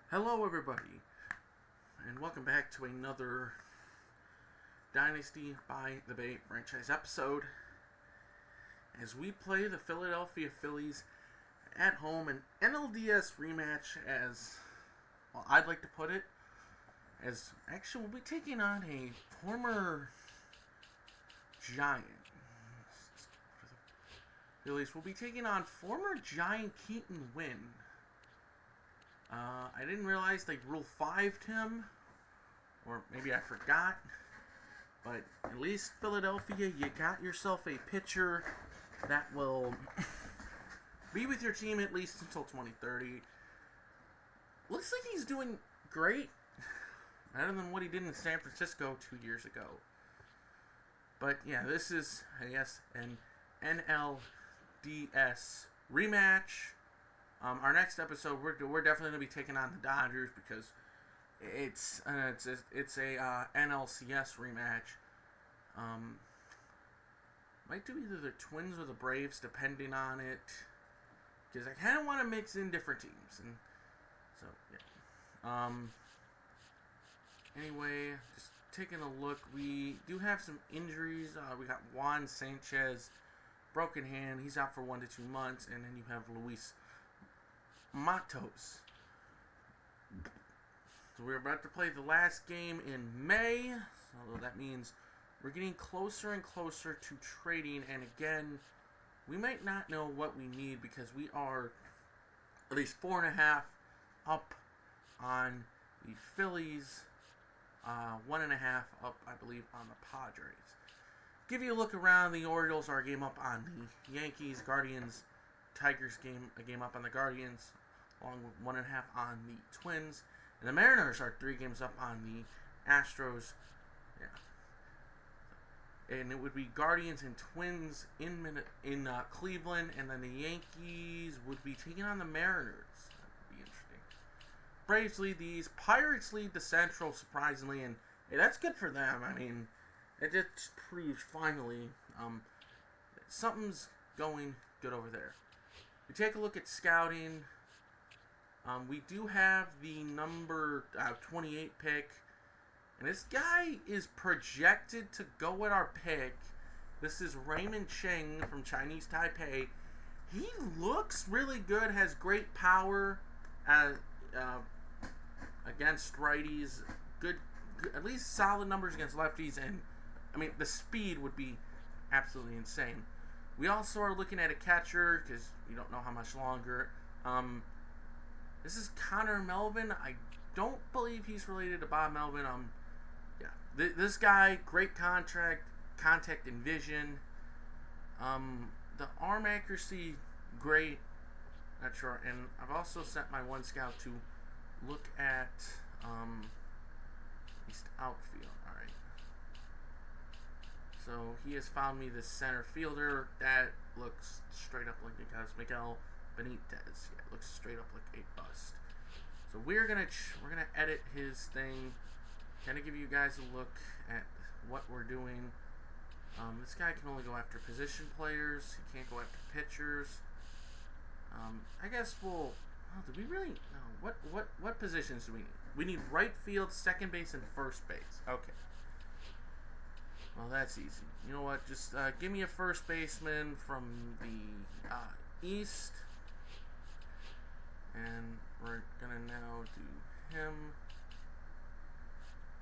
Hello everybody, and welcome back to another Dynasty by the Bay franchise episode as we play the Philadelphia Phillies at home, an NLDS rematch, as well, I'd like to put it, as actually we'll be taking on a former Giant. Phillies will be taking on former Giant Keaton Winn. I didn't realize they Rule 5'd him, or maybe I forgot, but at least Philadelphia, you got yourself a pitcher that will be with your team at least until 2030. Looks like he's doing great, better than what he did in San Francisco 2 years ago. But yeah, this is, I guess, an NLDS rematch. Our next episode, we're definitely going to be taking on the Dodgers because it's a NLCS rematch. Might do either the Twins or the Braves, depending on it, because I kind of want to mix in different teams. And so yeah. Anyway, just taking a look, we do have some injuries. We got Juan Sanchez, broken hand. He's out for 1 to 2 months, and then you have Luis Matos. So we're about to play the last game in May, so that means we're getting closer and closer to trading, and again, we might not know what we need because we are at least 4.5 up on the Phillies, 1.5 up, I believe, on the Padres. Give you a look around. The Orioles are a game up on the Yankees, Guardians, Tigers a game up on the Guardians, along with 1.5 on the Twins, and the Mariners are 3 games up on the Astros. Yeah, and it would be Guardians and Twins in Cleveland, and then the Yankees would be taking on the Mariners. That would be interesting. Braves lead the East, Pirates lead the Central, surprisingly, and hey, that's good for them. I mean, it just proves finally something's going good over there. We take a look at scouting. We do have the number 28 pick, and this guy is projected to go at our pick. This is Raymond Cheng from Chinese Taipei. He looks really good, has great power against righties, good, at least solid numbers against lefties, and I mean the speed would be absolutely insane. We also are looking at a catcher because we don't know how much longer. This is Connor Melvin. I don't believe he's related to Bob Melvin. Yeah, this guy, great contact and vision. The arm accuracy, great. Not sure. And I've also sent my one scout to look at East outfield. All right. So he has found me this center fielder that looks straight up like Miguel Benitez. Yeah, it looks straight up like a bust. So we're gonna edit his thing, kind of give you guys a look at what we're doing. This guy can only go after position players. He can't go after pitchers. I guess do we really? No. What positions do we need? We need right field, second base, and first base. Okay. Well, that's easy. You know what? Just give me a first baseman from the East. And we're going to now do him.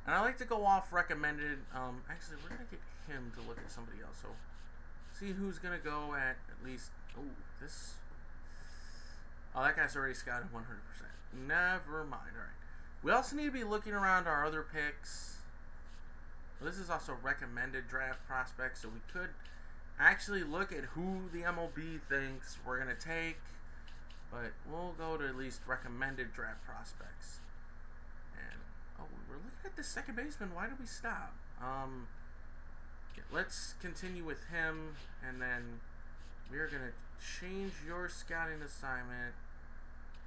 And I like to go off recommended. Actually, we're going to get him to look at somebody else. So, see who's going to go at least. Oh, that guy's already scouted 100%. Never mind. All right. We also need to be looking around our other picks. This is also recommended draft prospects, so we could actually look at who the MLB thinks we're going to take, but we'll go to at least recommended draft prospects. And, we're looking at the second baseman. Why did we stop? Let's continue with him, and then we're going to change your scouting assignment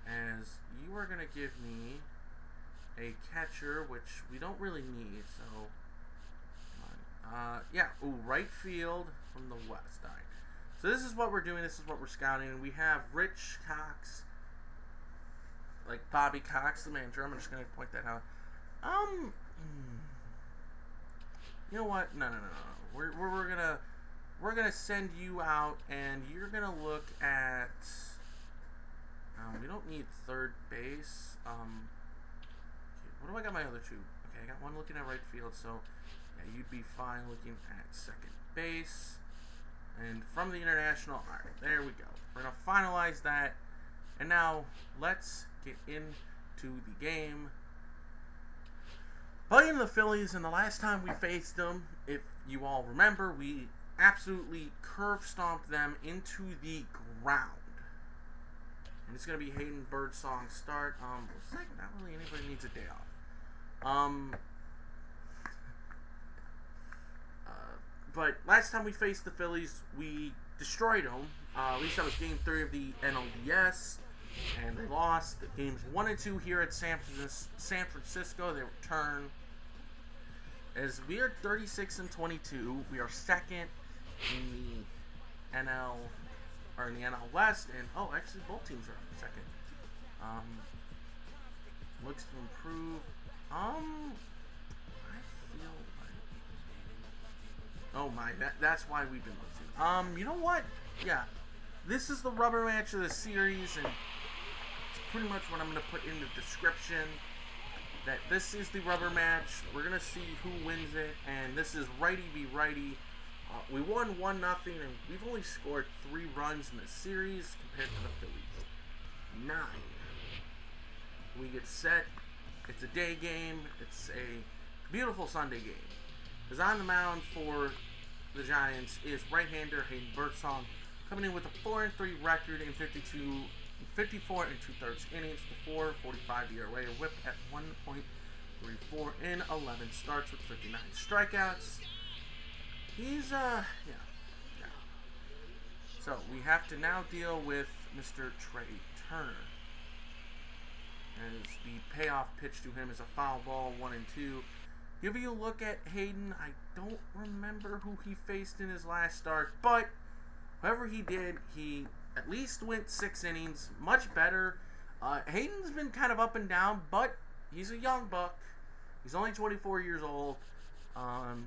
as you are going to give me a catcher, which we don't really need, so right field from the West. All right. So this is what we're doing. This is what we're scouting. We have Rich Cox, like Bobby Cox, the manager. I'm just gonna point that out. You know what? No. We're gonna send you out, and you're gonna look at. We don't need third base. Okay, what do I got my other two? Okay, I got one looking at right field, so yeah, you'd be fine looking at second base. And from the international, all right, there we go. We're gonna finalize that, and now let's get into the game. Playing the Phillies, and the last time we faced them, if you all remember, we absolutely curve stomped them into the ground. And it's going to be Hayden Birdsong start. Looks like not really anybody needs a day off. But last time we faced the Phillies, we destroyed them. At least that was Game 3 of the NLDS. And they lost. Games 1 and 2 here at San Francisco. They return. As we are 36-22, we are second in the NL West, and actually both teams are second. Looks to improve. I feel like, that's why we've been losing. You know what? Yeah, this is the rubber match of the series, and it's pretty much what I'm going to put in the description. That this is the rubber match. We're going to see who wins it, and this is righty v righty. We won 1-0, and we've only scored 3 runs in the series compared to the Phillies. 9. We get set. It's a day game. It's a beautiful Sunday game. Because on the mound for the Giants is right-hander Hayden Birdsong, coming in with a 4-3 record in 54 2/3 innings, the 4.45 ERA, a whip at 1.34 in 11 starts with 59 strikeouts. He's, yeah. So, we have to now deal with Mr. Trea Turner. As the payoff pitch to him is a foul ball, 1-2. Give you a look at Hayden. I don't remember who he faced in his last start, but whoever he did, he at least went 6 innings. Much better. Hayden's been kind of up and down, but he's a young buck. He's only 24 years old.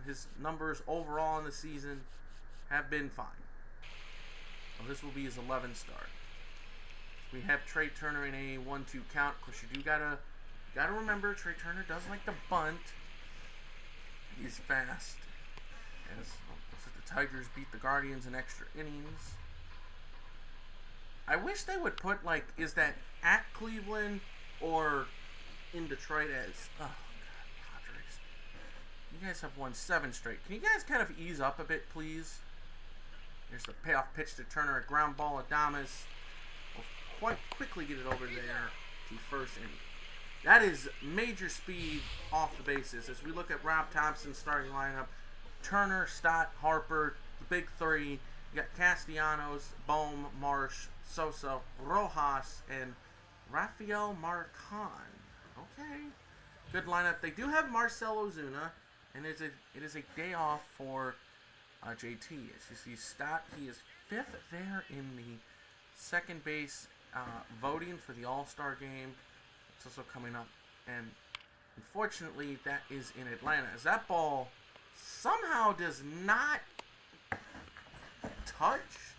His numbers overall in the season have been fine. Well, this will be his 11th start. We have Trea Turner in a 1-2 count. Of course, you do gotta remember Trea Turner does like to bunt. He's fast. As looks like the Tigers beat the Guardians in extra innings. I wish they would put, like, is that at Cleveland or in Detroit as, oh, God, Padres. You guys have won 7 straight. Can you guys kind of ease up a bit, please? Here's the payoff pitch to Turner, a ground ball. Adames will quite quickly get it over there to first inning. That is major speed off the bases. As we look at Rob Thompson's starting lineup, Turner, Stott, Harper, the big 3. You got Castellanos, Bohm, Marsh, Sosa, Rojas, and Rafael Marcon. Okay. Good lineup. They do have Marcell Ozuna, and it is a day off for JT. As you see, Stott, he is 5th there in the second base voting for the All-Star game. It's also coming up, and unfortunately, that is in Atlanta. As that ball somehow does not touch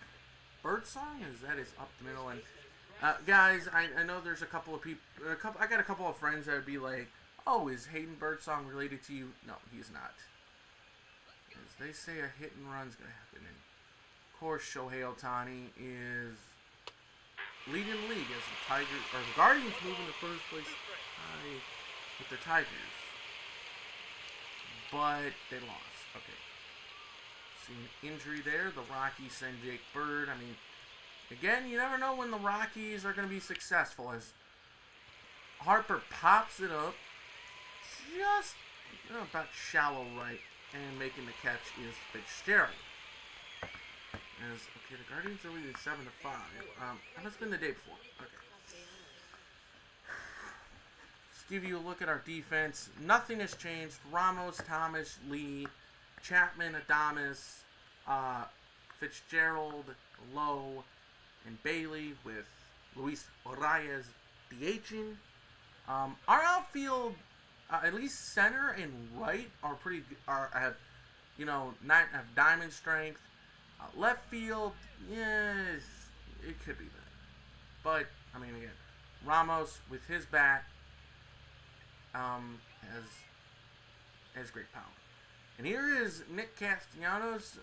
Birdsong, as that is up the middle. And guys, I know there's a couple of people. I got a couple of friends that would be like, "Oh, is Hayden Birdsong related to you?" No, he is not. As they say, a hit and run's gonna happen. And of course, Shohei Ohtani is leading the league as the Guardians move into first place with the Tigers, but they lost. Okay. See an injury there. The Rockies send Jake Bird. I mean, again, you never know when the Rockies are going to be successful. As Harper pops it up, just about shallow right, and making the catch is Fitzgerald. Okay, the Guardians are leading 7-5. That must have been the day before. Okay. Let's give you a look at our defense. Nothing has changed. Ramos, Thomas, Lee, Chapman, Adames, Fitzgerald, Lowe, and Bailey, with Luis Arias DHing. Our outfield, at least center and right, are pretty. Have diamond strength. Left field, yes, it could be better. But I mean, again, Ramos with his bat has great power. And here is Nick Castellanos.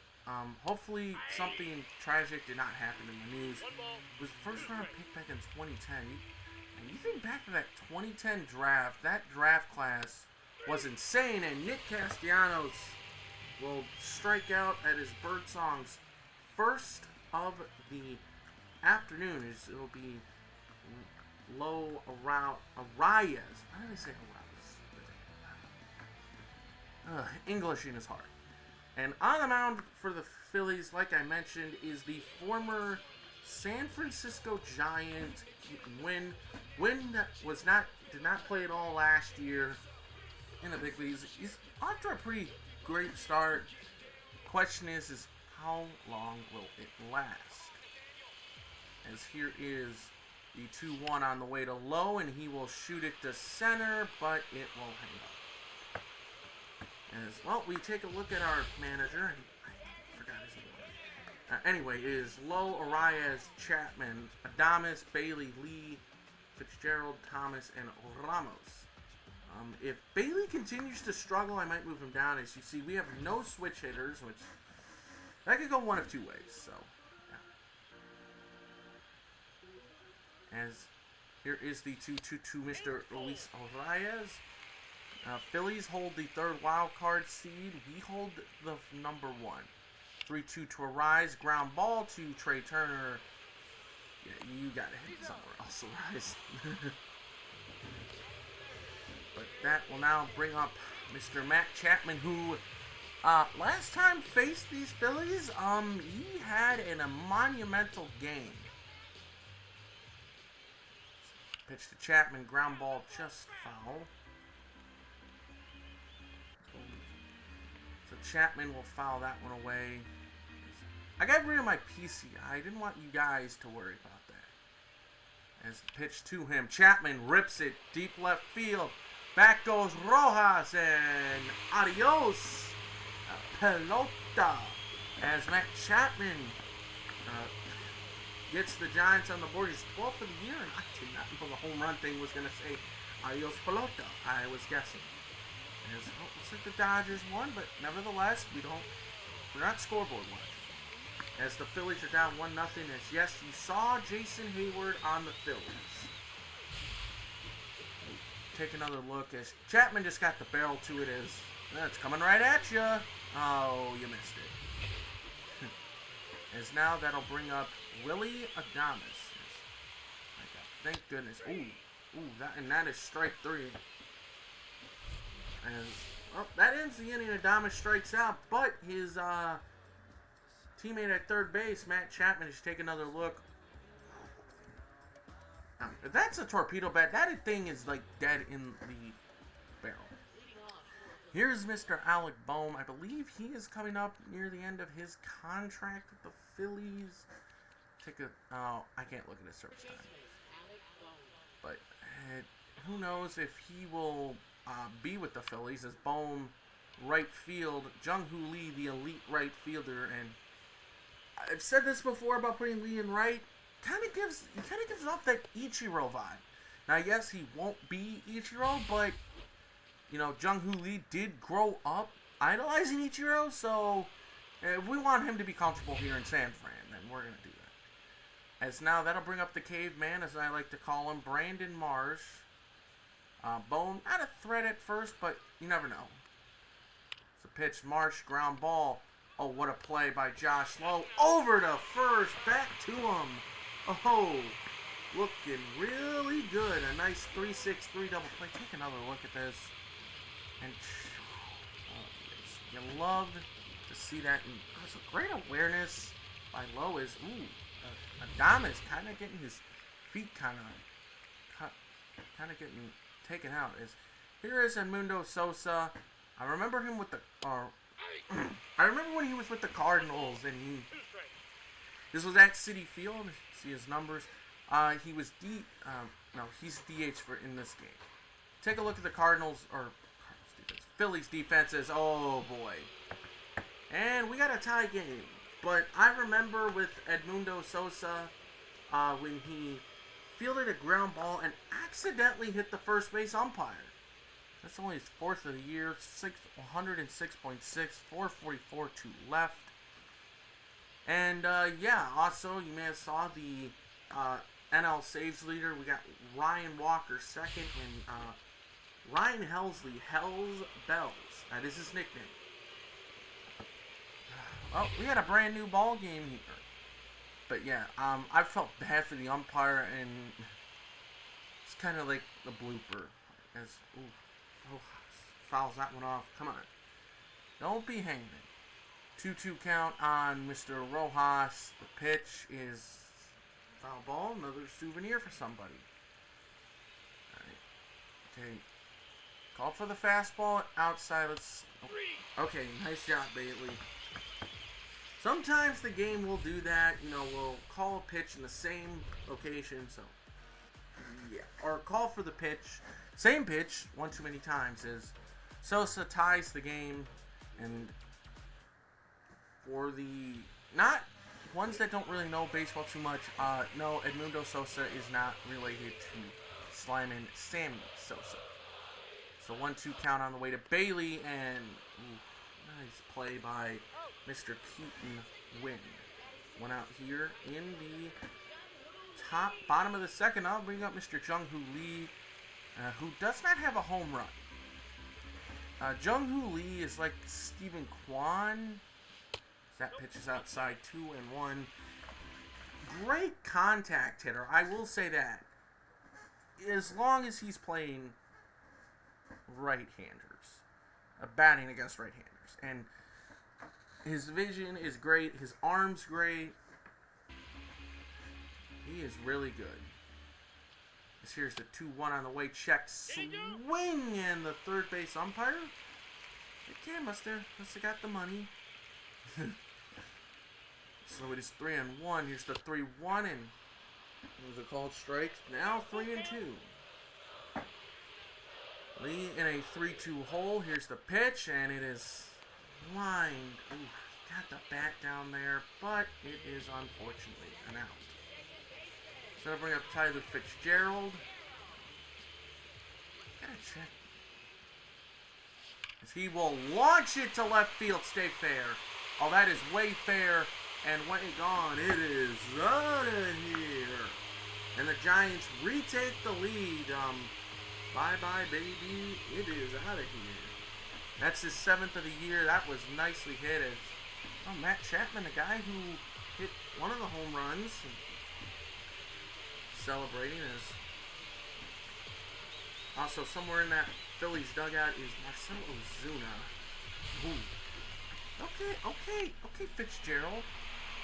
Hopefully something tragic did not happen in the news. It was first round pick back in 2010. And you think back to that 2010 draft, that draft class was insane, and Nick Castellanos will strike out at his Birdsong's first of the afternoon. It'll be Low Arias. Why did I say Arias? Englishing is hard. And on the mound for the Phillies, like I mentioned, is the former San Francisco Giant, Keaton Winn. Winn did not play at all last year in the big leagues. He's off to a pretty great start. Question is how long will it last? As here is the 2-1 on the way to Low, and he will shoot it to center, but it will hang up. As well, we take a look at our manager. I forgot his name. Anyway, it is Low, Arias, Chapman, Adames, Bailey, Lee, Fitzgerald, Thomas, and Ramos. If Bailey continues to struggle, I might move him down. As you see, we have no switch hitters, which that could go one of two ways. So, yeah. As here is the 2-2-2, Mr. Luis Arias. Phillies hold the third wild card seed. We hold the number 1. 3-2 to Arise. Ground ball to Trea Turner. Yeah, you gotta hit it somewhere else, Arise. But that will now bring up Mr. Matt Chapman, who last time faced these Phillies, he had a monumental game. Pitch to Chapman, ground ball, just foul. So Chapman will foul that one away. I got rid of my PCI. I didn't want you guys to worry about that. As the pitch to him, Chapman rips it deep left field. Back goes Rojas, and adios, pelota. As Matt Chapman gets the Giants on the board. He's 12th for the year, and I did not know the home run thing was going to say adios, pelota. I was guessing. As, looks like the Dodgers won, but nevertheless, we're not scoreboard watching. As the Phillies are down 1-0, as yes, you saw Jason Hayward on the Phillies. Take another look as Chapman just got the barrel to it as it's coming right at you. Oh, you missed it. As now that'll bring up Willie Adames. Thank goodness. Ooh, that is strike 3. As that ends the inning. Adames strikes out, but his teammate at third base, Matt Chapman, just take another look. If that's a torpedo bat, that thing is like dead in the barrel. Here's Mr. Alec Bohm. I believe he is coming up near the end of his contract with the Phillies. I can't look at his service time. But who knows if he will be with the Phillies, as Bohm right field, Jung-Hoo Lee, the elite right fielder, and I've said this before about putting Lee in right. Kind of gives off that Ichiro vibe. Now, yes, he won't be Ichiro, but Jung-Hoo Lee did grow up idolizing Ichiro, so if we want him to be comfortable here in San Fran, then we're gonna do that. As now that'll bring up the caveman, as I like to call him, Brandon Marsh. Bone, not a threat at first, but you never know. It's a pitch, Marsh, ground ball. Oh, what a play by Josh Lowe. Over to first, back to him. Oh, looking really good. A nice 3-6-3 double play. Take another look at this. And you love to see that. And there's a great awareness by Lowe. Is Adames kind of getting his feet kind of getting taken out. Here is Edmundo Sosa. I remember him with the I remember when he was with the Cardinals, and this was at Citi Field. See his numbers. He was No, he's DH in this game. Take a look at the Cardinals defense. Phillies defenses. Oh boy. And we got a tie game. But I remember with Edmundo Sosa when he fielded a ground ball and accidentally hit the first base umpire. That's only his fourth of the year. 106.6, 444 to left. And also you may have saw the NL saves leader. We got Ryan Walker second and Ryan Helsley, Hells Bells. That is his nickname. Well, we had a brand new ball game here. But yeah, I felt bad for the umpire, and it's kind of like the blooper. Fouls that one off. Come on. Don't be hanging. 2-2 count on Mr. Rojas. The pitch is foul ball. Another souvenir for somebody. Alright. Okay. Call for the fastball outside. Okay, nice job, Bailey. Sometimes the game will do that. We'll call a pitch in the same location. So, yeah. Or call for the pitch. Same pitch one too many times as Sosa ties the game. And for the not ones that don't really know baseball too much, no, Edmundo Sosa is not related to Slyman Sammy Sosa. So 1-2 count on the way to Bailey, and nice play by Mr. Keaton Winn. One out here in the bottom of the second. I'll bring up Mr. Jung-Hoo Lee, who does not have a home run. Jung-Hoo Lee is like Stephen Kwan. That pitch is outside, 2-1. Great contact hitter, I will say that. As long as he's playing right-handers, batting against right-handers, and his vision is great, his arm's great. He is really good. Here's the 2-1 on the way, check, swing, and the third base umpire. Okay, must have got the money. So it is 3-1. Here's the 3-1, and those are called strikes. Now 3-2. Lee in a 3-2 hole. Here's the pitch, and it is lined. Ooh, got the bat down there, but it is unfortunately an out. So I'll bring up Tyler Fitzgerald. Gotta check. As he will launch it to left field. Stay fair. Oh, that is way fair. And way gone. It is out of here. And the Giants retake the lead. Bye-bye, baby. It is out of here. That's his 7th of the year. That was nicely hit. Matt Chapman, the guy who hit one of the home runs. Celebrating as also somewhere in that Phillies dugout is Marcell Ozuna. Ooh. Okay, Fitzgerald.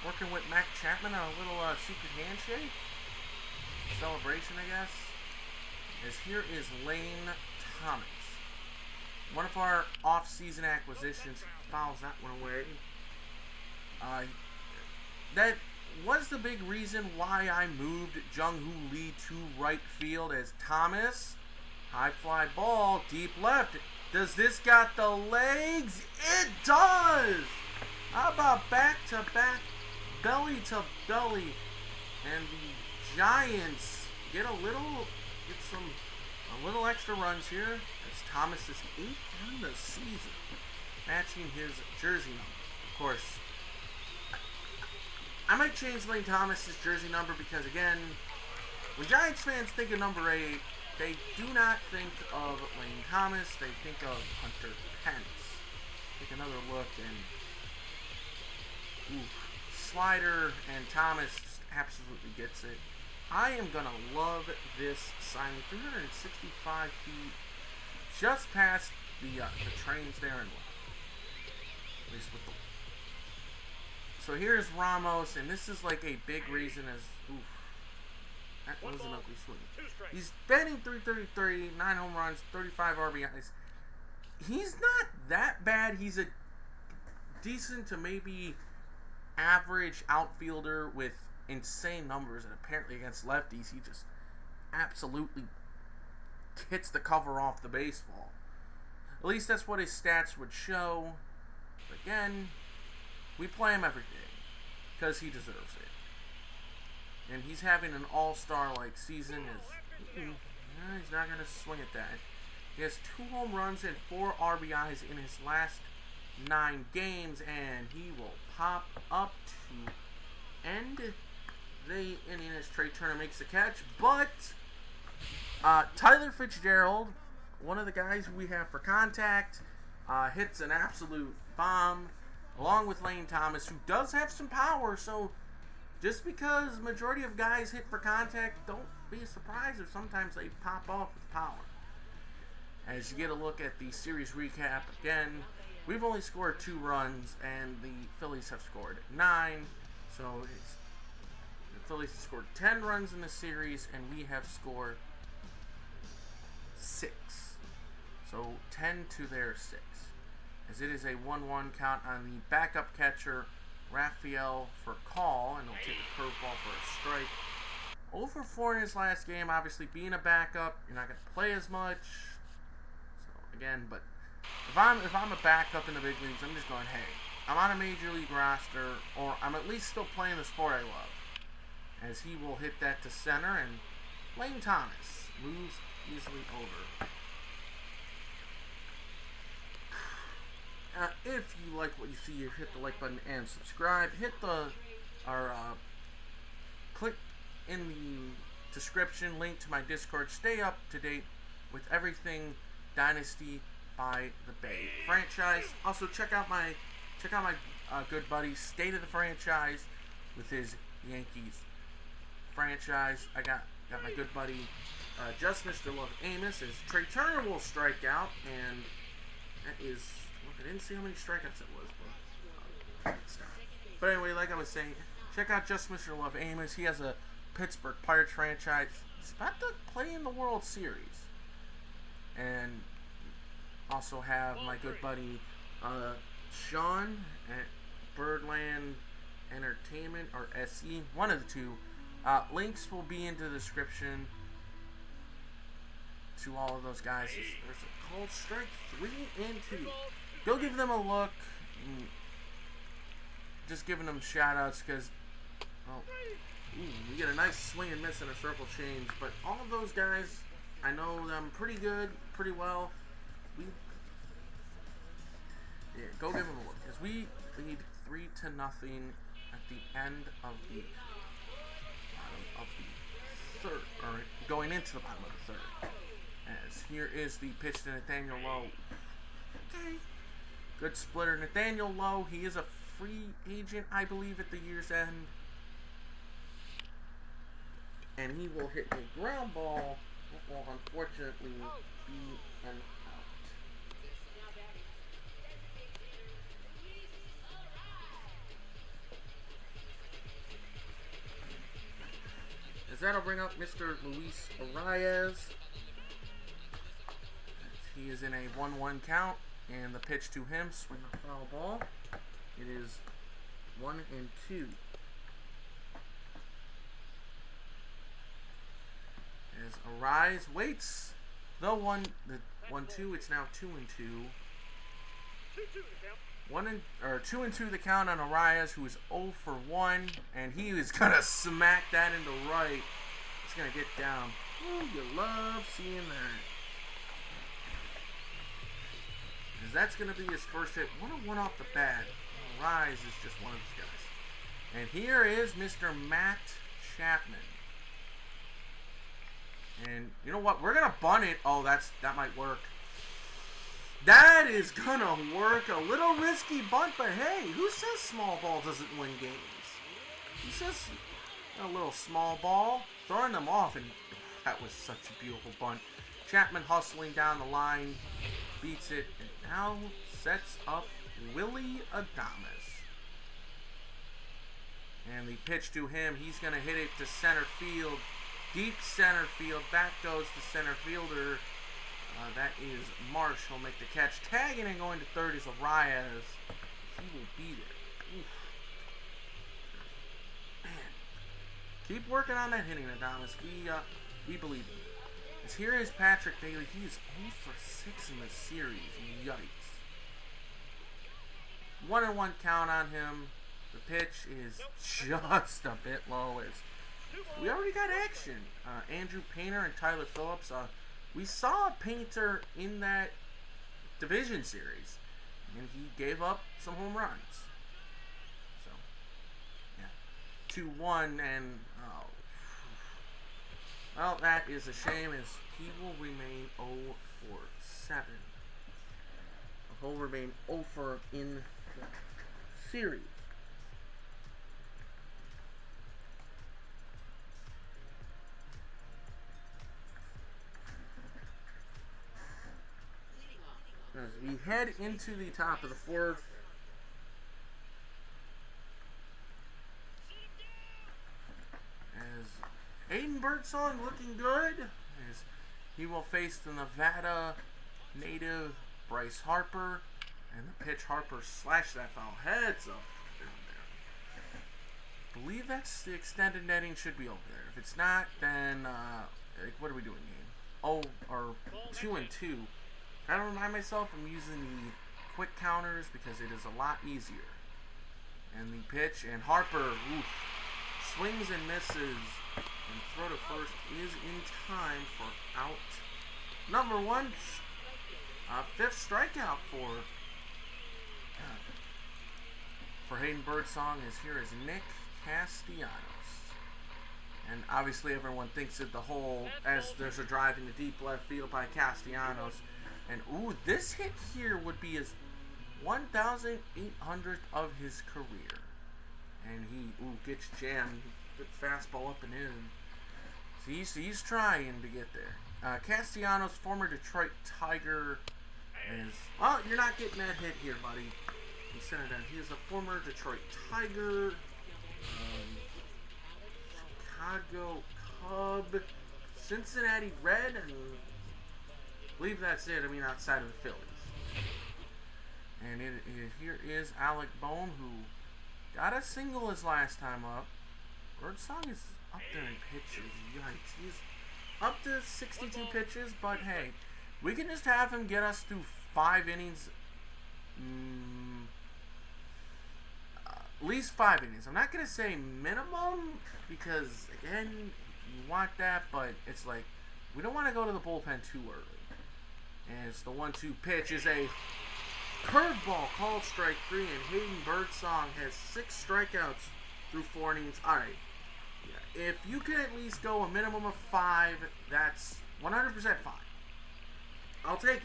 Working with Matt Chapman on a little secret handshake. Celebration, I guess. As here is Lane Thomas. One of our off-season acquisitions. Fouls that one away. That was the big reason why I moved Jung-Hoo Lee to right field as Thomas. High fly ball, deep left. Does this got the legs? It does! How about back-to-back, belly-to-belly? And the Giants get a little extra runs here as Thomas is 8th in the season, matching his jersey number. Of course, I might change Lane Thomas's jersey number because, again, when Giants fans think of number 8, they do not think of Lane Thomas. They think of Hunter Pence. Take another look, and slider, and Thomas just absolutely gets it. I am going to love this signing. 365 feet, just past the trains there and left. At least with the... So here's Ramos, and this is like a big reason as... That was an ugly swing. He's batting .333, 9 home runs, 35 RBIs. He's not that bad. He's a decent to maybe average outfielder with insane numbers, and apparently against lefties, he just absolutely hits the cover off the baseball. At least that's what his stats would show. But again, we play him every day because he deserves it. And he's having an all-star-like season. He's not going to swing at that. He has 2 home runs and 4 RBIs in his last 9 games, and he will pop up to end the inning as Trea Turner makes the catch. But Tyler Fitzgerald, one of the guys we have for contact, hits an absolute bomb, along with Lane Thomas, who does have some power. So just because majority of guys hit for contact, don't be surprised if sometimes they pop off with power. As you get a look at the series recap again, we've only scored 2 runs, and the Phillies have scored 9. So the Phillies have scored 10 runs in the series, and we have scored 6. So 10 to their 6. As it is a 1-1 count on the backup catcher, Raphael, for call, and he'll take a curveball for a strike. 0 for 4 in his last game. Obviously, being a backup, you're not going to play as much. So again, but if I'm a backup in the big leagues, I'm just going, hey, I'm on a major league roster, or I'm at least still playing the sport I love. As he will hit that to center, and Lane Thomas moves easily over. If you like what you see here, hit the like button and subscribe. Click in the description link to my Discord. Stay up to date with everything Dynasty by the Bay franchise. Also check out my good buddy State of the Franchise with his Yankees franchise. I got my good buddy Just Mr. Love Amos, as Trea Turner will strike out, and that is, look, I didn't see how many strikeouts it was, but anyway, like I was saying, check out Just Mr. Love Amos. He has a Pittsburgh Pirates franchise. He's about to play in the World Series. And also have my good buddy Sean at Birdland Entertainment, or SE, one of the two. Links will be in the description to all of those guys. There's a called strike 3 and 2. Go give them a look. Just giving them shout outs because, well, we get a nice swing and miss and a circle change. But all of those guys, I know them pretty good, pretty well. Go give them a look, because we lead 3-0 at the end of the bottom of the third, or going into the bottom of the third. As here is the pitch to Nathaniel Lowe. Okay, good splitter. Nathaniel Lowe, he is a free agent, I believe, at the year's end. And he will hit a ground ball that will unfortunately be an out. As that'll bring up Mr. Luis Arias. He is in a 1-1 count, and the pitch to him, swing a foul ball. It is 1-2. As Arias waits, the 1-2, it's now 2-2. 2-2 the count on Arias, who is 0 for 1, and he is gonna smack that into right. It's gonna get down. Ooh, you love seeing that. As that's gonna be his first hit. 101 off the bat. Arias is just one of these guys. And here is Mr. Matt Chapman. And you know what? We're gonna bunt it. Oh, that might work. That is gonna work. A little risky bunt, but hey, who says small ball doesn't win games? Who says a little small ball, throwing them off, and that was such a beautiful bunt. Chapman hustling down the line, beats it, and now sets up Willie Adames. And the pitch to him, he's gonna hit it to center field. Deep center field. Back goes the center fielder. That is Marsh. He'll make the catch. Tagging and going to third is Arias. He will be there. Oof. Man. Keep working on that hitting, Adames. We believe him. As here is Patrick Bailey. He is 0 for 6 in the series. Yikes. 1-1 count on him. The pitch is just a bit low. We already got action. Andrew Painter and Tyler Phillips. We saw Painter in that division series, and he gave up some home runs. So, yeah, 2-1, and well, that is a shame, as he will remain 0 for 7. He'll remain 0 for in the series. As we head into the top of the 4th, as Hayden Birdsong looking good, as he will face the Nevada native Bryce Harper, and the pitch, Harper slashed that foul heads up down there. I believe that's the extended netting should be over there. If it's not, then what are we doing, game? Oh, or 2 and 2. I don't remind myself I'm using the quick counters because it is a lot easier. And the pitch, and Harper swings and misses, and throw to first is in time for out number 1. 5th strikeout for Hayden Birdsong. As here is Nick Castellanos. And obviously everyone thinks of the hole as there's a drive into deep left field by Castellanos. And this hit here would be his 1,800th of his career. And he gets jammed. Good fastball up and in. So he's trying to get there. Castellanos, former Detroit Tiger, is, well, you're not getting that hit here, buddy. Consider that he is a former Detroit Tiger, Chicago Cub, Cincinnati Red, and I believe that's it. I mean, outside of the Phillies. And here is Alec Bohm, who got a single his last time up. Birdsong is up there in pitches. Yikes. He's up to 62 pitches, but hey, we can just have him get us through 5 innings. At least 5 innings. I'm not going to say minimum, because, again, you want that, but it's like, we don't want to go to the bullpen too early. And it's the 1-2 pitch is a curveball called strike 3, and Hayden Birdsong has 6 strikeouts through 4 innings. All right. Yeah, if you can at least go a minimum of 5, that's 100% fine. I'll take it.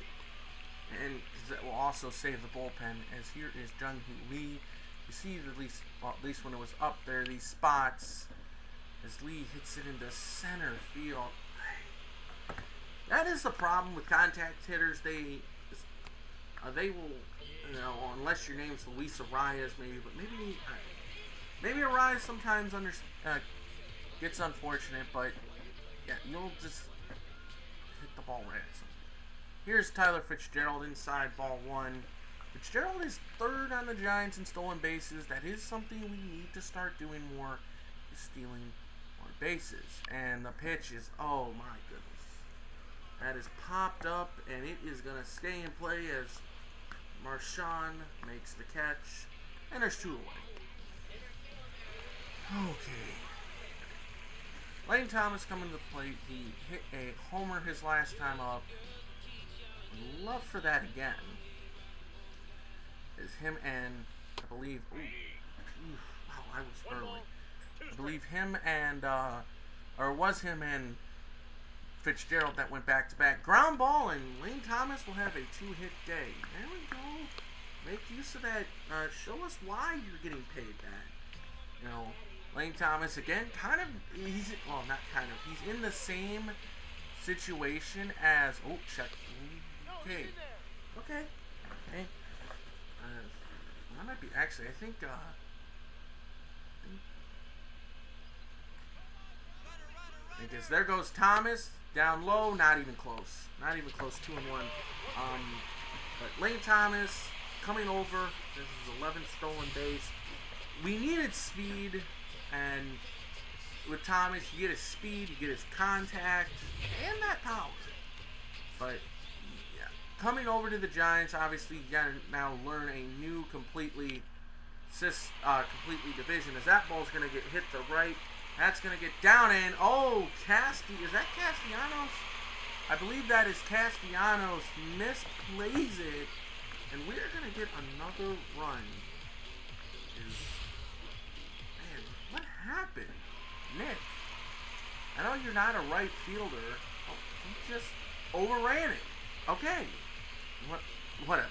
And that will also save the bullpen, as here is Jung-Hoo Lee. You see, at least when it was up there, these spots, as Lee hits it into center field. That is the problem with contact hitters. They will, unless your name's Luis Arias, maybe, but maybe Arias sometimes gets unfortunate, but yeah, you'll just hit the ball right at something. Here's Tyler Fitzgerald inside, ball 1. Fitzgerald is 3rd on the Giants in stolen bases. That is something we need to start doing more, is stealing more bases. And the pitch is, oh my goodness. That is popped up, and it is going to stay in play as Marchand makes the catch. And there's 2 away. Okay. Lane Thomas coming to the plate. He hit a homer his last time up. Love for that again. Is him and, I believe, wow, I was early. I believe him and, or was him and Fitzgerald that went back-to-back. Ground ball, and Lane Thomas will have a 2-hit day. There we go. Make use of that. Show us why you're getting paid that. Lane Thomas, again, he's in the same situation as, check. Okay. I might be, actually, I think, because there goes Thomas, down low, not even close. 2-1. But Lane Thomas coming over. This is 11th stolen base. We needed speed, and with Thomas, you get his speed, you get his contact, and that power. But yeah, coming over to the Giants, obviously you gotta now learn a new completely division, as that ball's gonna get hit to right. That's gonna get down and is that Castellanos? I believe that is Castellanos. Misplays it, and we're gonna get another run. Man, what happened? Nick, I know you're not a right fielder. Oh, he just overran it. Okay. Whatever.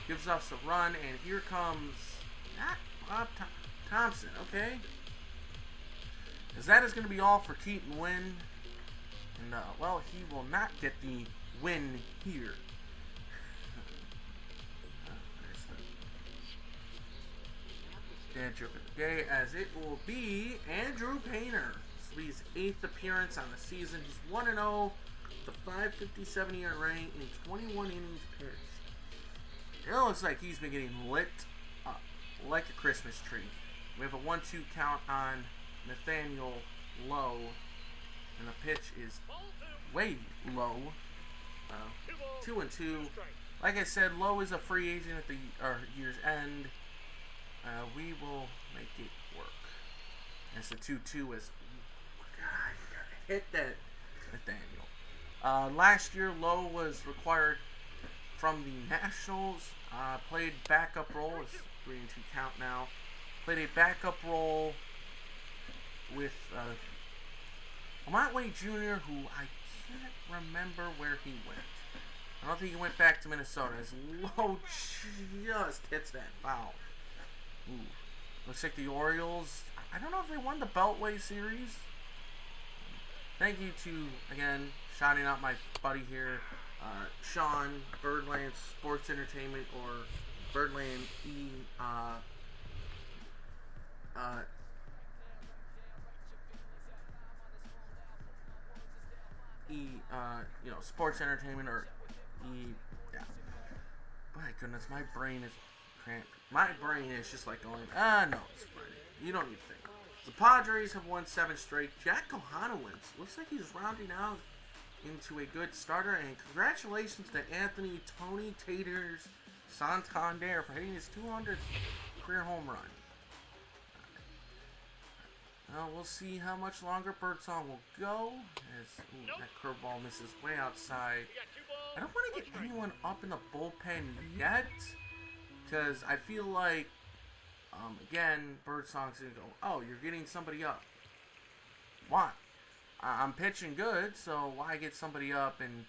Gives us a run, and here comes Bob Thompson. Okay. As that is going to be all for Keaton Winn. And, well, he will not get the win here. Dad joke of the day, as it will be Andrew Painter. This will be his 8th appearance on the season. He's 1-0, with a 5.57 ERA in 21 innings pitched. It looks like he's been getting lit up like a Christmas tree. We have a 1-2 count on Nathaniel Lowe, and the pitch is way low. 2-2. Like I said, Lowe is a free agent at the year's end. We will make it work. As the 2-2 is, hit that Nathaniel. Last year, Lowe was required from the Nationals. Played backup role. It's 3-2 count now. Played a backup role with Montway Jr., who I can't remember where he went. I don't think he went back to Minnesota. As Lowe just hits that foul. Ooh. Looks like the Orioles, I don't know if they won the Beltway series. Thank you to, again, shouting out my buddy here, Sean, Birdland Sports Entertainment, or Birdland Sports Entertainment, or yeah. My goodness, my brain is cramped. My brain is just like going, no, it's fine. You don't need to think. The Padres have won 7 straight. Jack Kohanowitz looks like he's rounding out into a good starter, and congratulations to Anthony Tony Taters Santander for hitting his 200th career home run. Well, we'll see how much longer Birdsong will go. As that curveball misses way outside. I don't want to get anyone up in the bullpen yet, because I feel like, again, Birdsong's going to go, oh, you're getting somebody up. Why? I'm pitching good, so why get somebody up? And,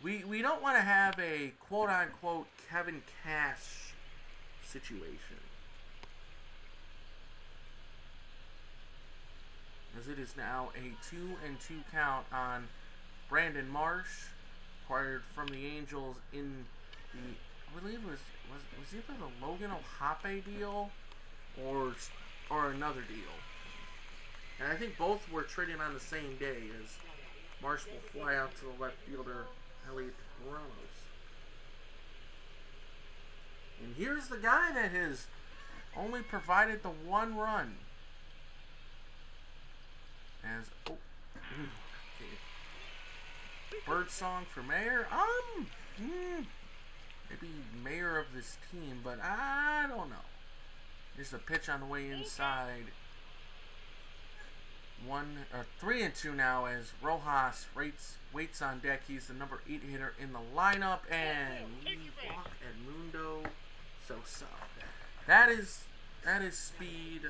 we don't want to have a quote-unquote Kevin Cash situation. As it is now a 2-2 count on Brandon Marsh, acquired from the Angels in the, I believe it was either the Logan O'Hoppe deal or another deal. And I think both were traded on the same day, as Marsh will fly out to the left fielder, Elliot Ramos. And here's the guy that has only provided the 1 run. As Birdsong for mayor? Maybe mayor of this team, but I don't know. Here's a pitch on the way inside. 3-2 now, as Rojas waits on deck. He's the number 8 hitter in the lineup, and we walk Edmundo Sosa. That is speed.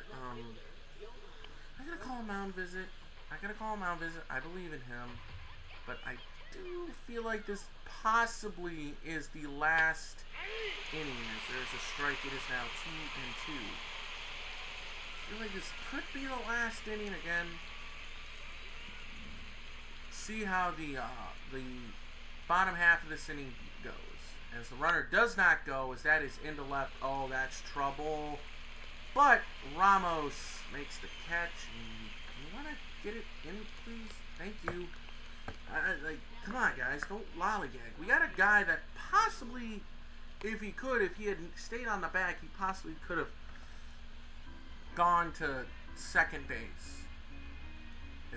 I gotta call him mound visit. I believe in him, but I do feel like this possibly is the last inning. As there's a strike, it is now 2-2. I feel like this could be the last inning again. See how the bottom half of this inning goes. As the runner does not go, as that is into left. Oh, that's trouble. But Ramos makes the catch. And you want to get it in, please? Thank you. Come on, guys. Don't lollygag. We got a guy that possibly, if he had stayed on the back, he possibly could have gone to second base.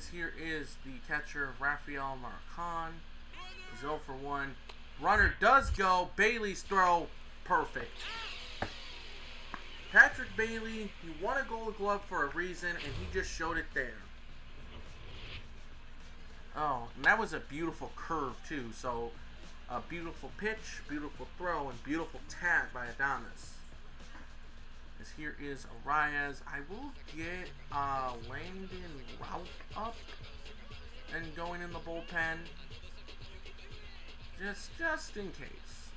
As here is the catcher, Rafael Marcon. He's 0 for 1. Runner does go. Bailey's throw, perfect. Patrick Bailey, he won a Gold Glove for a reason, and he just showed it there. Oh, and that was a beautiful curve, too. So, a beautiful pitch, beautiful throw, and beautiful tag by Adames. As here is Arias. I will get Landon Rout up and going in the bullpen. Just in case.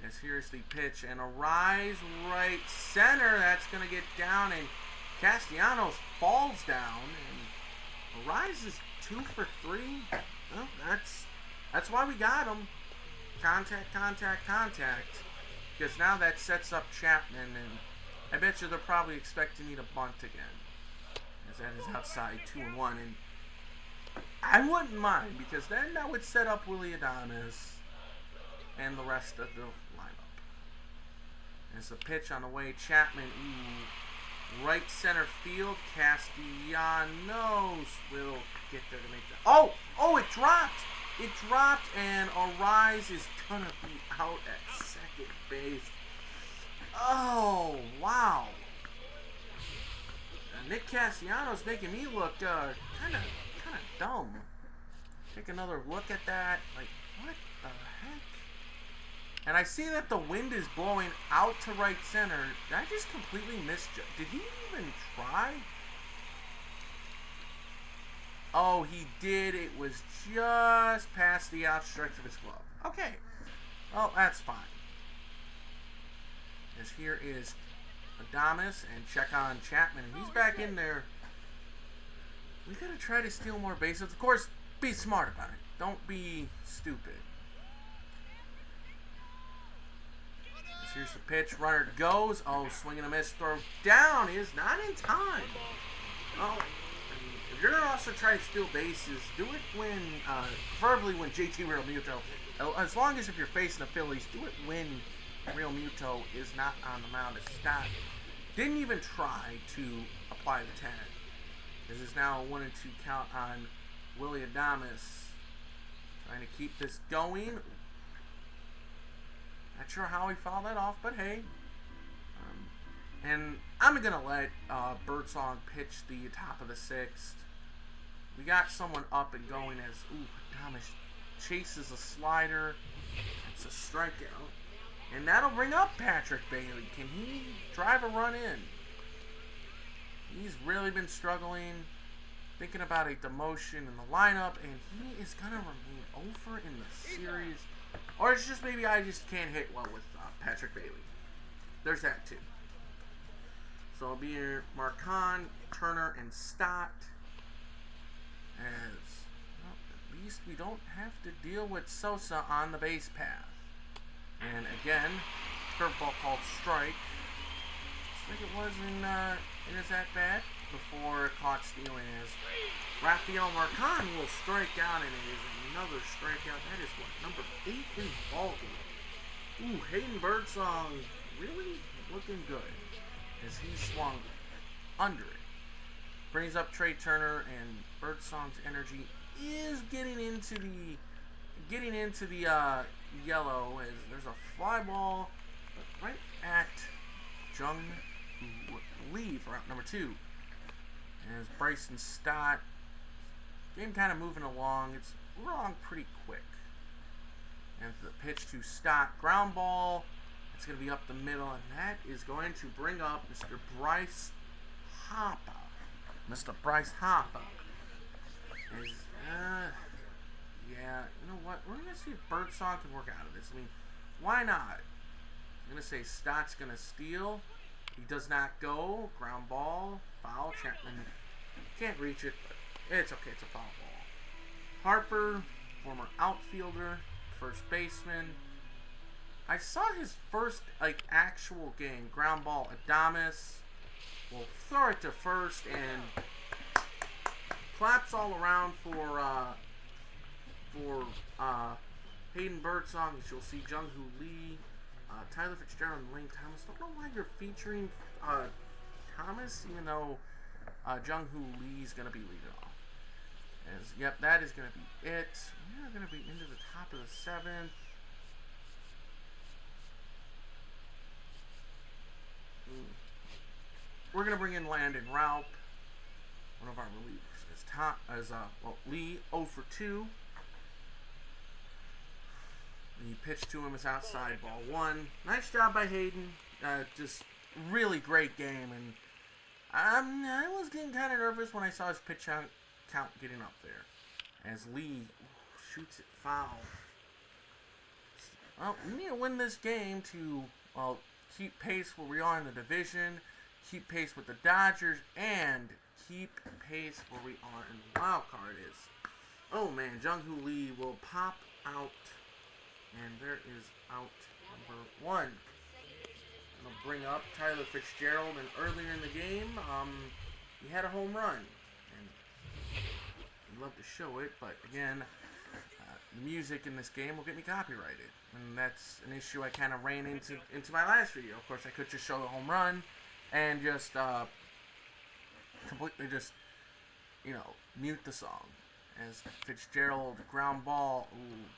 As here's the pitch, and a rise right center. That's going to get down, and Castellanos falls down. And Arias is 2 for 3. Well, that's why we got him. Contact. Because now that sets up Chapman, and I bet you they're probably expecting me to bunt again. As that is outside 2-1, and I wouldn't mind, because then that would set up Willy Adames and the rest of the lineup. As the pitch on the way, Chapman, right center field, Castellanos will get there to make that. Oh, it dropped! It dropped, and Arias is going to be out at second base. Oh, wow. Nick Castellanos making me look kind of dumb. Take another look at that. Like, what the heck? And I see that the wind is blowing out to right center. Did I just completely misjudge? Did he even try? Oh, he did. It was just past the outstretch of his glove. Okay. Well, that's fine. As here is Adames, and check on Chapman. And he's back in there. We gotta try to steal more bases. Of course, be smart about it. Don't be stupid. As here's the pitch. Runner goes. Oh, swing and a miss. Throw down is not in time. Oh. If you're going to also try to steal bases, do it when, preferably when JT Realmuto, as long as if you're facing the Phillies, do it when Realmuto is not on the mound as Stott didn't even try to apply the tag. This is now a 1-2 count on Willy Adames. Trying to keep this going. Not sure how he fouled that off, but hey. And I'm going to let Birdsong pitch the top of the 6th. We got someone up and going as, Adames chases a slider. It's a strikeout. And that'll bring up Patrick Bailey. Can he drive a run in? He's really been struggling, thinking about a demotion in the lineup, and he is going to remain over in the series. Or it's just maybe I just can't hit well with Patrick Bailey. There's that too. So it'll be Marcon, Turner, and Stott. As well, at least we don't have to deal with Sosa on the base path. And again, curveball called strike. Just like it was in his at-bat before caught stealing. As Rafael Marcon will strike out, and it is another strikeout. That is what, number 8 in the ball game. Hayden Birdsong really looking good as he swung under it. Brings up Trea Turner, and Birdsong's energy is getting into the yellow as there's a fly ball right at Jung Lee for out number 2. As Bryson Stott, game kind of moving along. It's wrong pretty quick. And the pitch to Stott, ground ball. It's going to be up the middle, and that is going to bring up Mr. Bryce Harper. Mr. Bryce Harper is, yeah, you know what? We're going to see if Birdsong can work out of this. I mean, why not? I'm going to say Stott's going to steal. He does not go. Ground ball. Foul. Chapman can't reach it, but it's okay. It's a foul ball. Harper, former outfielder, first baseman. I saw his first, actual game. Ground ball. Adames will throw it to first, and claps all around for Hayden Birdsong. As you'll see Jung-Hoo Lee, Tyler Fitzgerald, and Lane Thomas. Don't know why you're featuring Thomas, even though Jung-Hoo Lee is going to be leading off. Yep, that is going to be it. We are going to be into the top of the 7th. We're going to bring in Landon Raup, one of our relievers. Lee 0 for 2. The pitch to him is outside, ball 1. Nice job by Hayden. Just really great game. And I was getting kind of nervous when I saw his pitch count getting up there. As Lee shoots it foul. Well, we need to win this game to, keep pace where we are in the division, keep pace with the Dodgers, and keep pace where we are in the wild card is. Oh man, Jung-Hoo Lee will pop out, and there is out number 1. I'm going to bring up Tyler Fitzgerald, and earlier in the game, he had a home run, and I'd love to show it, but again, the music in this game will get me copyrighted, and that's an issue I kind of ran into my last video. Of course, I could just show the home run and just completely just, mute the song. As Fitzgerald ground ball,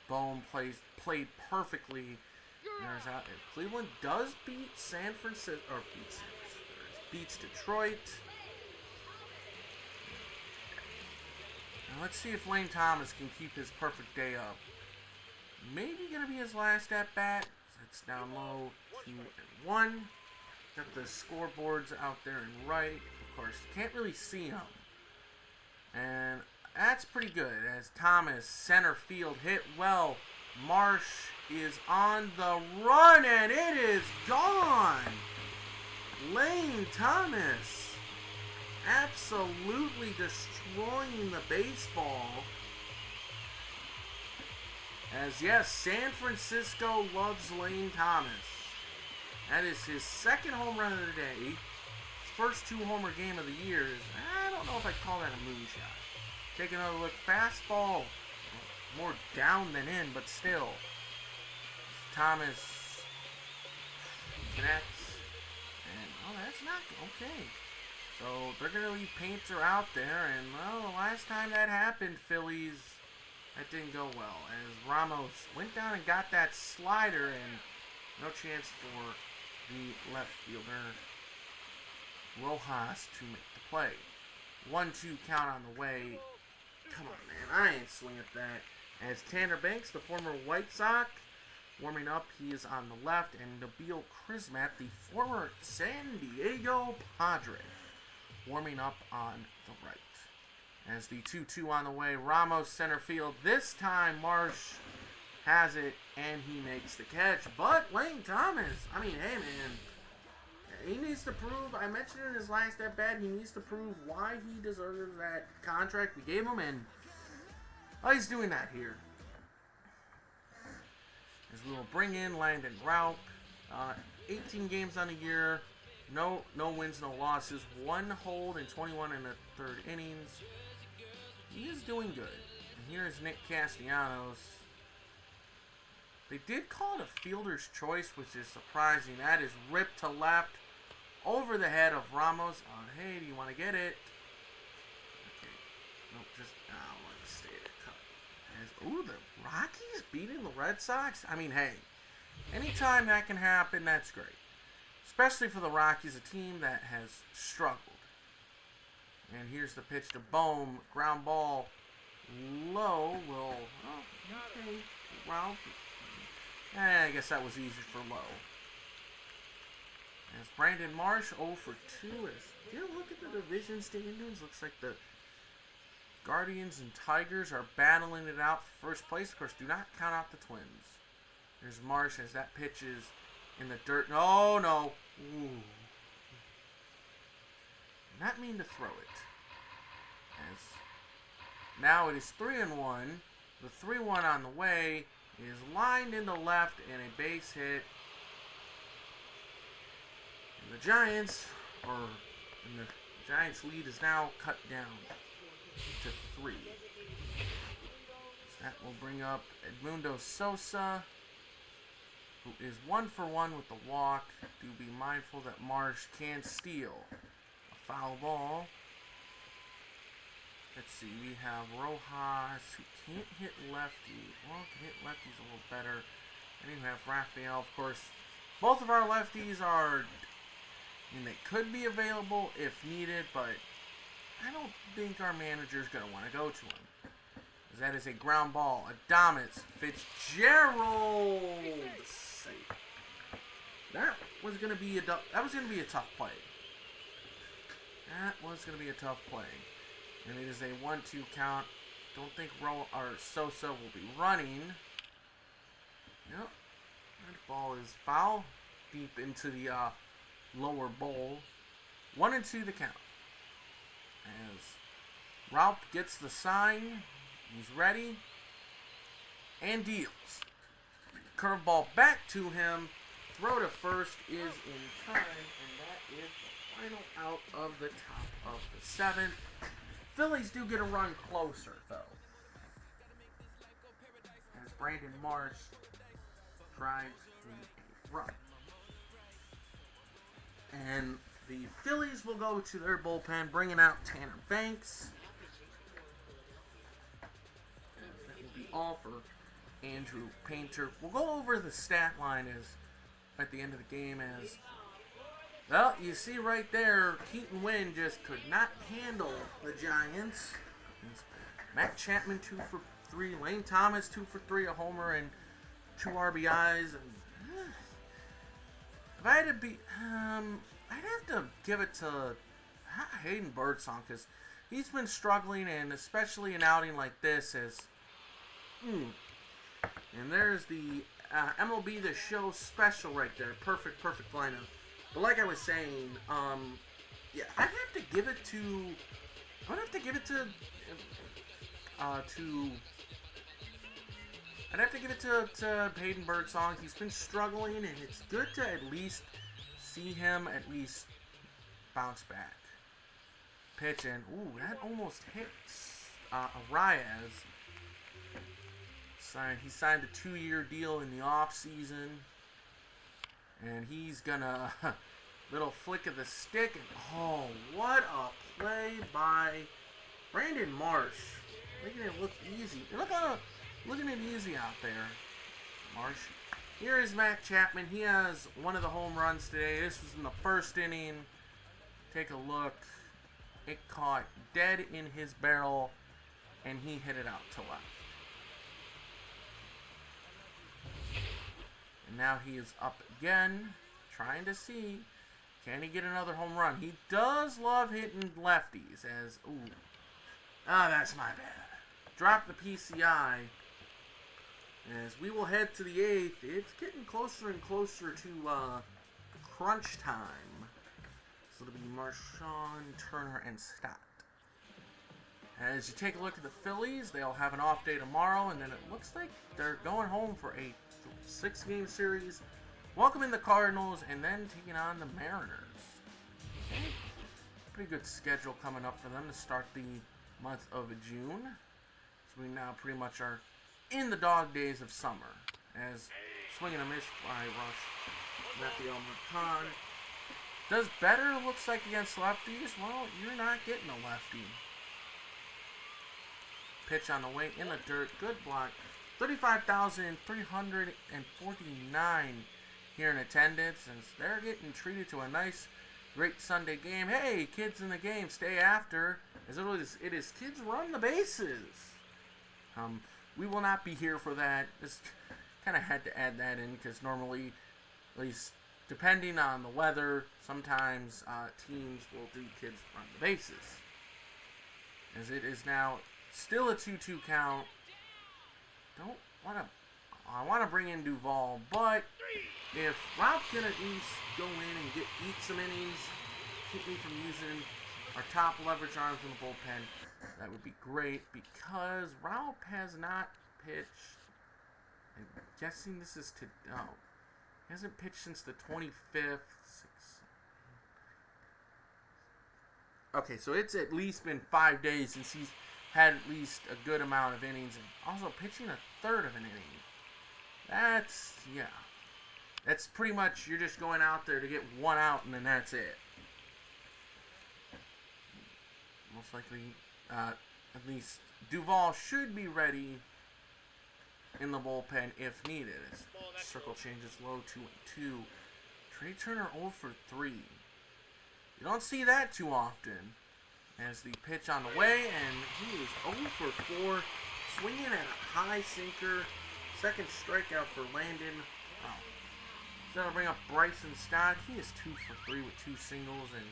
Bohm played perfectly. There's out. Cleveland does beat San Francisco, or beats Detroit. Now let's see if Lane Thomas can keep his perfect day up. Maybe going to be his last at bat. It's down low, 2-1. Got the scoreboards out there and right. Of course, you can't really see them. And that's pretty good. As Thomas, center field, hit well. Marsh is on the run, and it is gone. Lane Thomas absolutely destroying the baseball. As yes, San Francisco loves Lane Thomas. That is his second home run of the day. First 2-homer game of the year. I don't know if I'd call that a moonshot. Take another look. Fastball. More down than in, but still. Thomas connects. And, that's not okay. So, they're going to leave Painter out there. And, the last time that happened, Phillies, that didn't go well. As Ramos went down and got that slider, and no chance for the left fielder, Rojas, to make the play. 1-2 count on the way. Come on, man. I ain't swinging at that. As Tanner Banks, the former White Sox, warming up, he is on the left. And Nabil Crismatt, the former San Diego Padre, warming up on the right. As the 2-2 on the way, Ramos center field. This time, Marsh has it, and he makes the catch. But Lane Thomas, hey, man, he needs to prove, I mentioned in his last at-bat, he needs to prove why he deserves that contract we gave him, and he's doing that here. As we will bring in Landon Raup. 18 games on the year, no wins, no losses, 1 hold and 21 in the third innings. He is doing good. And here is Nick Castellanos. They did call it a fielder's choice, which is surprising. That is ripped to left over the head of Ramos. Hey, do you want to get it? Okay. Nope, I want to stay at cut. The Rockies beating the Red Sox? Hey, anytime that can happen, that's great. Especially for the Rockies, a team that has struggled. And here's the pitch to Bohm. Ground ball low. Okay. Well, I guess that was easy for low. As Brandon Marsh 0 for 2. Look at the division standings. Looks like the Guardians and Tigers are battling it out for first place. Of course, do not count out the Twins. There's Marsh as that pitch is in the dirt. No. Ooh. Not mean to throw it. As now it is 3-1. The 3-1 on the way is lined into left and a base hit. And the Giants lead is now cut down to 3. So that will bring up Edmundo Sosa, who is 1 for 1 with the walk. Do be mindful that Marsh can steal a foul ball. Let's see, we have Rojas, who can't hit lefty. Well, can hit lefties a little better. And then we have Raphael, of course. Both of our lefties are, they could be available if needed, but I don't think our manager's going to want to go to him. Because that is a ground ball. Adames, Fitzgerald. Safe. That was going to be a tough play. That was going to be a tough play. And it is a 1-2 count. Don't think Sosa will be running. Yep. That ball is foul. Deep into the lower bowl. 1-2 the count. As Ralph gets the sign. He's ready. And deals. Curveball back to him. Throw to first is in time. And that is the final out of the top of the 7th. Phillies do get a run closer, though. As Brandon Marsh drives the run. And the Phillies will go to their bullpen, bringing out Tanner Banks. And that will be all for Andrew Painter. We'll go over the stat line at the end of the game as... Well, you see right there, Keaton Winn just could not handle the Giants. Matt Chapman 2 for 3, Lane Thomas 2 for 3, a homer and 2 RBIs. And if I had to be, I'd have to give it to Hayden Birdsong because he's been struggling, and especially an outing like this is. And there's the MLB The Show special right there, perfect lineup. But like I was saying, yeah, I'd have to give it to Hayden Birdsong. He's been struggling, and it's good to at least see him bounce back. Pitch and that almost hits Arias. He signed a 2-year deal in the off season. And he's gonna little flick of the stick, and what a play by Brandon Marsh, making it look easy. Looking it easy out there, Marsh. Here is Matt Chapman. He has one of the home runs today. This was in the first inning. Take a look. It caught dead in his barrel, and he hit it out to left. And now he is up again, trying to see, can he get another home run? He does love hitting lefties, that's my bad. Drop the PCI, as we will head to the 8th. It's getting closer and closer to crunch time. So it'll be Marchand, Turner, and Stott. As you take a look at the Phillies, they'll have an off day tomorrow, and then it looks like they're going home for a 6-game series, welcoming the Cardinals, and then taking on the Mariners. Pretty good schedule coming up for them to start the month of June. So we now pretty much are in the dog days of summer. As swinging a miss by Rush, Raphael Martin does better, looks like, against lefties. Well, you're not getting a lefty. Pitch on the way in the dirt, good block. 35,349 here in attendance, and they're getting treated to a nice, great Sunday game. Hey, kids in the game, stay after, as it is kids run the bases. We will not be here for that. Just kind of had to add that in because normally, at least depending on the weather, sometimes teams will do kids run the bases. As it is now still a 2-2 count. I want to bring in Duvall, but if Ralph can at least go in and eat some innings, keep me from using our top leverage arms in the bullpen, that would be great, because Ralph has not pitched. I'm guessing this is he hasn't pitched since the 25th. Okay, so it's at least been 5 days since he's had at least a good amount of innings, and also pitching a third of an inning. That's pretty much, you're just going out there to get one out, and then that's it. Most likely, at least Duvall should be ready in the bullpen if needed. As circle changes low, 2-2. Trea Turner 0 for 3. You don't see that too often. As the pitch on the way, and he is 0 for 4, swinging at a high sinker. Second strikeout for Landon. Oh. So that'll bring up Bryson Scott. He is 2 for 3 with 2 singles, and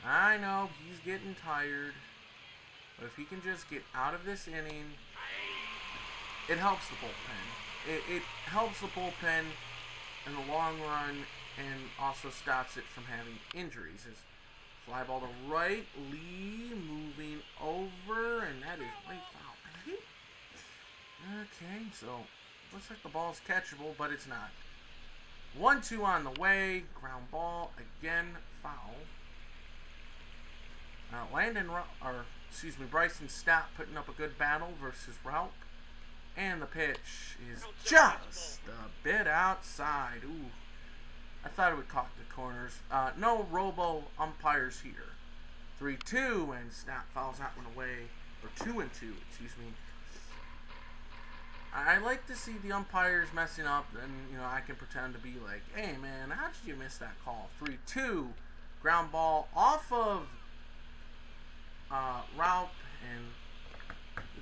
I know he's getting tired. But if he can just get out of this inning, it helps the bullpen. It helps the bullpen in the long run, and also stops it from having injuries. As fly ball to right, Lee moving over, and that is way foul. Okay, so looks like the ball's catchable, but it's not. 1-2 on the way, ground ball, again, foul. Bryson Stott putting up a good battle versus Raup. And the pitch is just a bit outside. Ooh. I thought it would caught the corners. No robo umpires here. 3-2, and Stott fouls that one away. Or 2-2, excuse me. I like to see the umpires messing up, and I can pretend to be like, hey man, how did you miss that call? 3-2, ground ball off of Raup, and